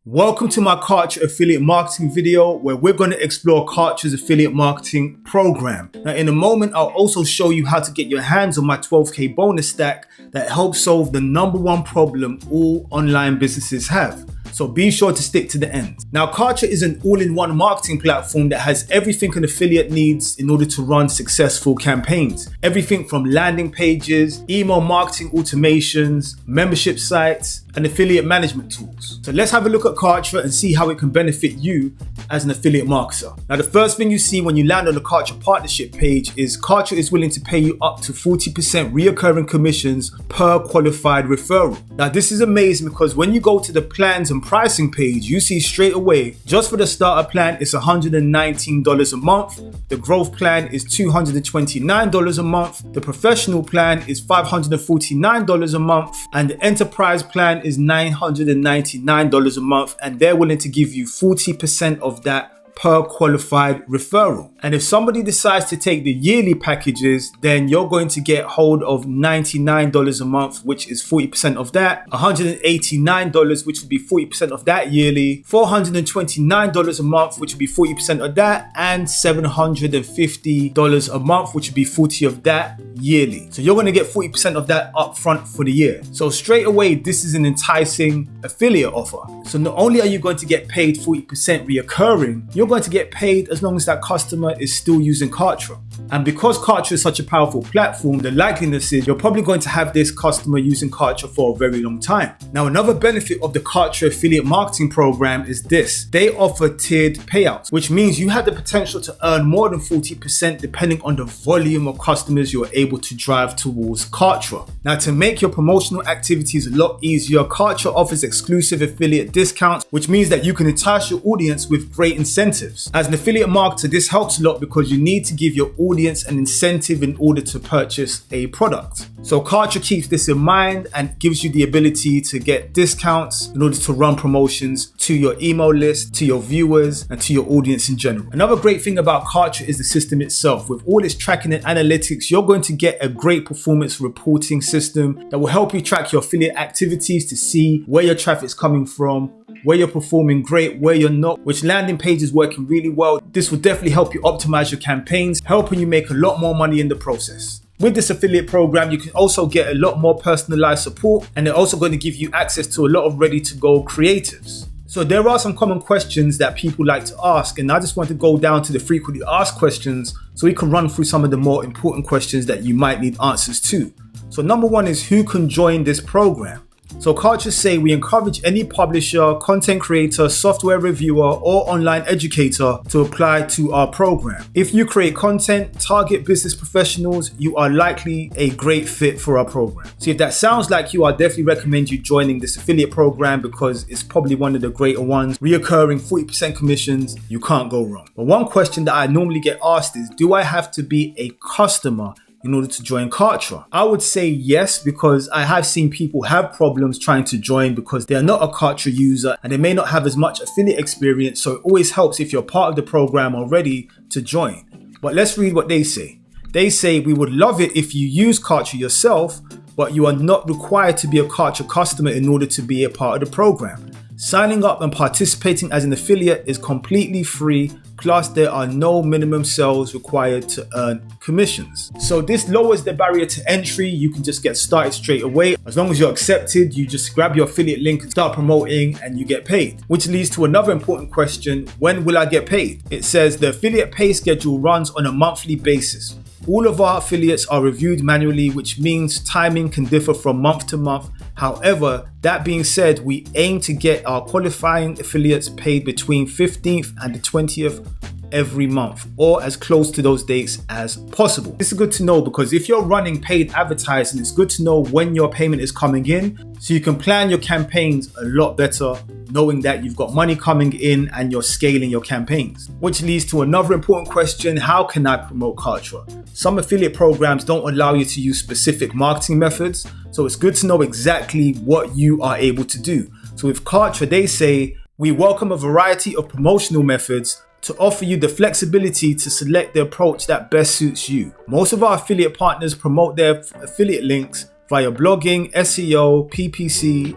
Welcome to my Kartra affiliate marketing video where we're going to explore Kartra's affiliate marketing program. Now in a moment, I'll also show you how to get your hands on my 12K bonus stack that helps solve the #1 problem all online businesses have. So be sure to stick to the end. Now Kartra is an all-in-one marketing platform that has everything an affiliate needs in order to run successful campaigns. Everything from landing pages, email marketing automations, membership sites, and affiliate management tools. So let's have a look at Kartra and see how it can benefit you as an affiliate marketer. Now the first thing you see when you land on the Kartra partnership page is Kartra is willing to pay you up to 40% reoccurring commissions per qualified referral. Now this is amazing because when you go to the plans and pricing page, you see straight away, just for the starter plan, it's $119 a month. The growth plan is $229 a month. The professional plan is $549 a month. And the enterprise plan is $999 a month. And they're willing to give you 40% of that per qualified referral. And if somebody decides to take the yearly packages, then you're going to get hold of $99 a month, which is 40% of that, $189, which would be 40% of that yearly, $429 a month, which would be 40% of that, and $750 a month, which would be 40% of that yearly. So you're going to get 40% of that upfront for the year. So straight away, this is an enticing affiliate offer. So not only are you going to get paid 40% reoccurring, you're going to get paid as long as that customer is still using Kartra. And because Kartra is such a powerful platform, the likeliness is you're probably going to have this customer using Kartra for a very long time. Now, another benefit of the Kartra affiliate marketing program is this. They offer tiered payouts, which means you have the potential to earn more than 40% depending on the volume of customers you're able to drive towards Kartra. Now, to make your promotional activities a lot easier, Kartra offers exclusive affiliate discounts, which means that you can entice your audience with great incentives. As an affiliate marketer, this helps a lot because you need to give your audience an incentive in order to purchase a product. So Kartra keeps this in mind and gives you the ability to get discounts in order to run promotions to your email list, to your viewers, and to your audience in general. Another great thing about Kartra is the system itself. With all its tracking and analytics, you're going to get a great performance reporting system that will help you track your affiliate activities to see where your traffic's coming from, where you're performing great, where you're not, which landing page is working really well. This will definitely help you optimize your campaigns, helping you make a lot more money in the process. With this affiliate program, you can also get a lot more personalized support, and they're also going to give you access to a lot of ready to go creatives. So there are some common questions that people like to ask, and I just want to go down to the frequently asked questions so we can run through some of the more important questions that you might need answers to. So #1 is who can join this program? So Kartra say we encourage any publisher, content creator, software reviewer, or online educator to apply to our program. If you create content, target business professionals, you are likely a great fit for our program. So if that sounds like you, I definitely recommend you joining this affiliate program because it's probably one of the greater ones. Reoccurring 40% commissions, you can't go wrong. But one question that I normally get asked is, do I have to be a customer in order to join Kartra? I would say yes, because I have seen people have problems trying to join because they're not a Kartra user and they may not have as much affiliate experience. So it always helps if you're part of the program already to join. But let's read what they say. They say, we would love it if you use Kartra yourself, but you are not required to be a Kartra customer in order to be a part of the program. Signing up and participating as an affiliate is completely free, plus there are no minimum sales required to earn commissions. So this lowers the barrier to entry. You can just get started straight away. As long as you're accepted, you just grab your affiliate link and start promoting and you get paid. Which leads to another important question, when will I get paid? It says the affiliate pay schedule runs on a monthly basis. All of our affiliates are reviewed manually, which means timing can differ from month to month. However, that being said, we aim to get our qualifying affiliates paid between 15th and the 20th every month, or as close to those dates as possible. This is good to know because if you're running paid advertising, it's good to know when your payment is coming in so you can plan your campaigns a lot better, knowing that you've got money coming in and you're scaling your campaigns. Which leads to another important question, how can I promote Kartra? Some affiliate programs don't allow you to use specific marketing methods, so it's good to know exactly what you are able to do. So with Kartra, they say, we welcome a variety of promotional methods to offer you the flexibility to select the approach that best suits you. Most of our affiliate partners promote their affiliate links via blogging, SEO, PPC,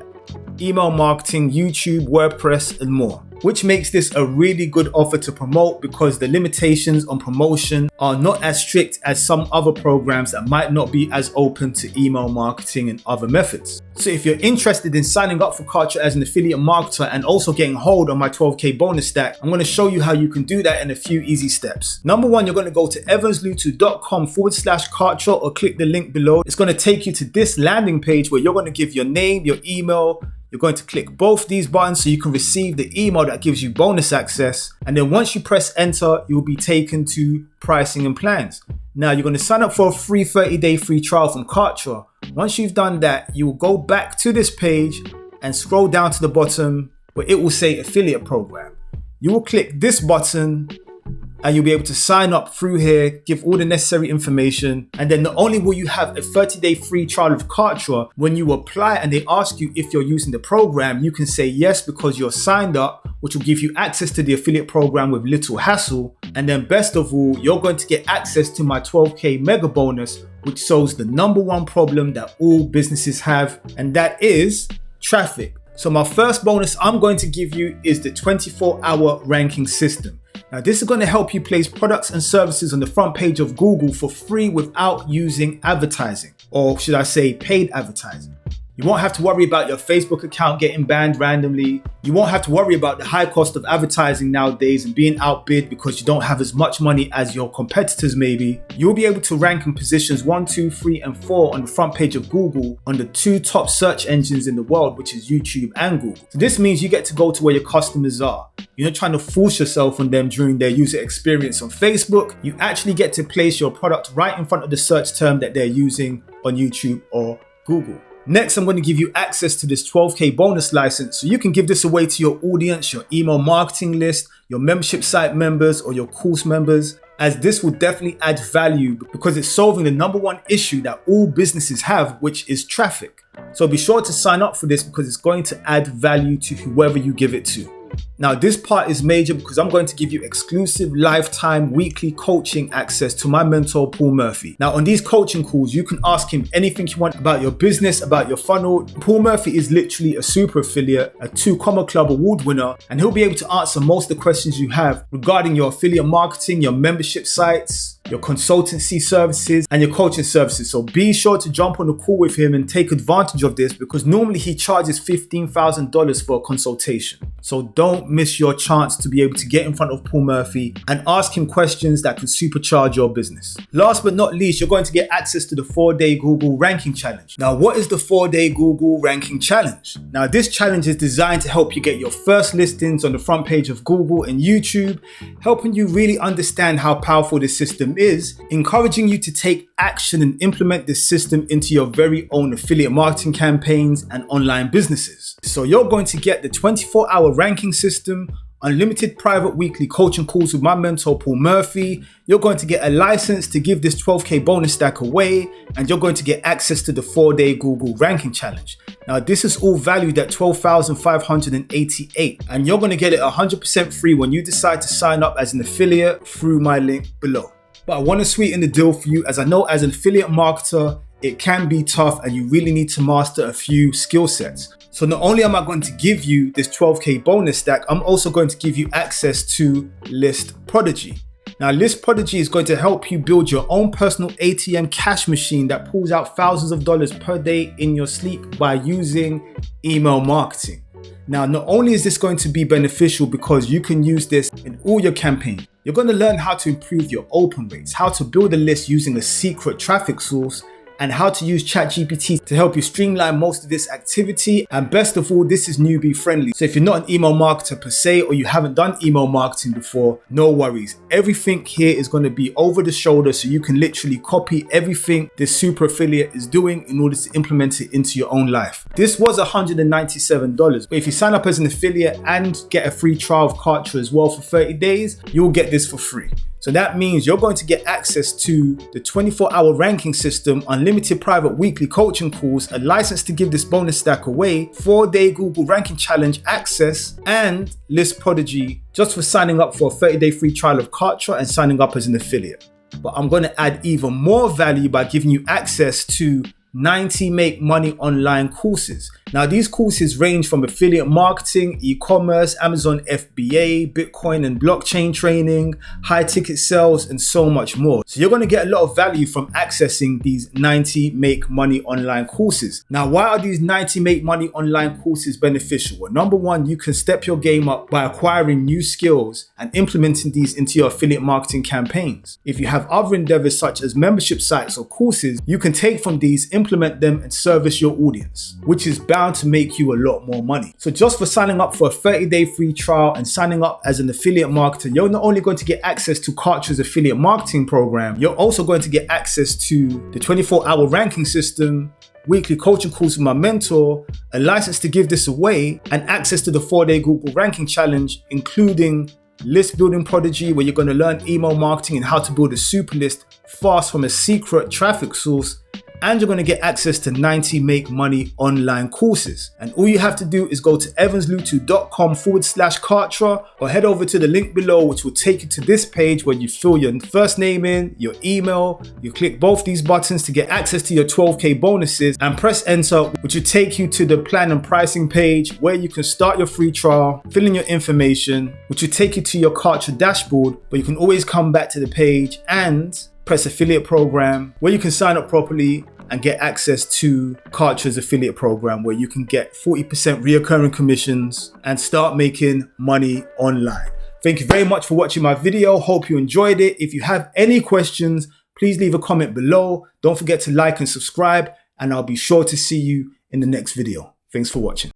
email marketing, YouTube, WordPress, and more. Which makes this a really good offer to promote because the limitations on promotion are not as strict as some other programs that might not be as open to email marketing and other methods. So if you're interested in signing up for Kartra as an affiliate marketer and also getting hold of my 12K bonus stack, I'm going to show you how you can do that in a few easy steps. Number one, you're going to go to evanslutu.com/Kartra or click the link below. It's going to take you to this landing page where you're going to give your name, your email. You're going to click both these buttons so you can receive the email that gives you bonus access. And then once you press enter, you'll be taken to pricing and plans. Now you're going to sign up for a free 30-day free trial from Kartra. Once you've done that, you will go back to this page and scroll down to the bottom where it will say affiliate program. You will click this button and you'll be able to sign up through here, give all the necessary information, and then not only will you have a 30-day free trial of Kartra, when you apply and they ask you if you're using the program, you can say yes because you're signed up, which will give you access to the affiliate program with little hassle. And then best of all, you're going to get access to my 12K mega bonus, which solves the number one problem that all businesses have, and that is traffic. So my first bonus I'm going to give you is the 24-hour ranking system. Now this is going to help you place products and services on the front page of Google for free without using advertising, or should I say paid advertising. You won't have to worry about your Facebook account getting banned randomly. You won't have to worry about the high cost of advertising nowadays and being outbid because you don't have as much money as your competitors maybe. You'll be able to rank in positions 1, 2, 3, and 4 on the front page of Google on the 2 top search engines in the world, which is YouTube and Google. So this means you get to go to where your customers are. You're not trying to force yourself on them during their user experience on Facebook. You actually get to place your product right in front of the search term that they're using on YouTube or Google. Next, I'm going to give you access to this 12K bonus license so you can give this away to your audience, your email marketing list, your membership site members, or your course members, as this will definitely add value because it's solving the number one issue that all businesses have, which is traffic. So be sure to sign up for this because it's going to add value to whoever you give it to. Now this part is major because I'm going to give you exclusive lifetime weekly coaching access to my mentor Paul Murphy. Now on these coaching calls you can ask him anything you want about your business, about your funnel. Paul Murphy is literally a super affiliate, a 2 Comma Club award winner, and he'll be able to answer most of the questions you have regarding your affiliate marketing, your membership sites, your consultancy services, and your coaching services. So be sure to jump on a call with him and take advantage of this because normally he charges $15,000 for a consultation. So don't miss your chance to be able to get in front of Paul Murphy and ask him questions that can supercharge your business. Last but not least, you're going to get access to the 4-day Google ranking challenge. Now, what is the 4-day Google ranking challenge? Now, this challenge is designed to help you get your first listings on the front page of Google and YouTube, helping you really understand how powerful this system is, encouraging you to take action and implement this system into your very own affiliate marketing campaigns and online businesses. So you're going to get the 24-hour ranking system, unlimited private weekly coaching calls with my mentor Paul Murphy. You're going to get a license to give this 12K bonus stack away, and you're going to get access to the 4-day Google ranking challenge. Now this is all valued at $12,588, and you're going to get it 100% free when you decide to sign up as an affiliate through my link below. But I want to sweeten the deal for you, as I know as an affiliate marketer it can be tough and you really need to master a few skill sets. So not only am I going to give you this 12K bonus stack, I'm also going to give you access to List Prodigy. Now List Prodigy is going to help you build your own personal ATM cash machine that pulls out thousands of dollars per day in your sleep by using email marketing. Now not only is this going to be beneficial because you can use this in all your campaigns, you're going to learn how to improve your open rates, how to build a list using a secret traffic source, and how to use ChatGPT to help you streamline most of this activity. And best of all, this is newbie friendly. So if you're not an email marketer per se, or you haven't done email marketing before, no worries. Everything here is going to be over the shoulder, so you can literally copy everything this super affiliate is doing in order to implement it into your own life. This was $197, but if you sign up as an affiliate and get a free trial of Kartra as well for 30 days, you'll get this for free. So that means you're going to get access to the 24-hour ranking system, unlimited private weekly coaching calls, a license to give this bonus stack away, 4-day Google ranking challenge access, and List Prodigy just for signing up for a 30-day free trial of Kartra and signing up as an affiliate. But I'm going to add even more value by giving you access to 90 Make Money online courses. Now, these courses range from affiliate marketing, e-commerce, Amazon FBA, Bitcoin and blockchain training, high ticket sales, and so much more. So you're going to get a lot of value from accessing these 90 Make Money online courses. Now, why are these 90 Make Money online courses beneficial? Well, number one, you can step your game up by acquiring new skills and implementing these into your affiliate marketing campaigns. If you have other endeavors such as membership sites or courses, you can take from these, implement them, and service your audience, which is bound to make you a lot more money. So just for signing up for a 30-day free trial and signing up as an affiliate marketer, you're not only going to get access to Kartra's affiliate marketing program, you're also going to get access to the 24-hour ranking system, weekly coaching calls with my mentor, a license to give this away, and access to the 4-day Google ranking challenge, including list building prodigy, where you're going to learn email marketing and how to build a super list fast from a secret traffic source. And you're going to get access to 90 Make Money online courses. And all you have to do is go to evanslutu.com/Kartra or head over to the link below, which will take you to this page where you fill your first name in, your email, you click both these buttons to get access to your 12K bonuses, and press enter, which will take you to the plan and pricing page where you can start your free trial, fill in your information, which will take you to your Kartra dashboard, but you can always come back to the page and press affiliate program, where you can sign up properly and get access to Kartra's affiliate program, where you can get 40% reoccurring commissions and start making money online. Thank you very much for watching my video. Hope you enjoyed it. If you have any questions, please leave a comment below. Don't forget to like and subscribe, and I'll be sure to see you in the next video. Thanks for watching.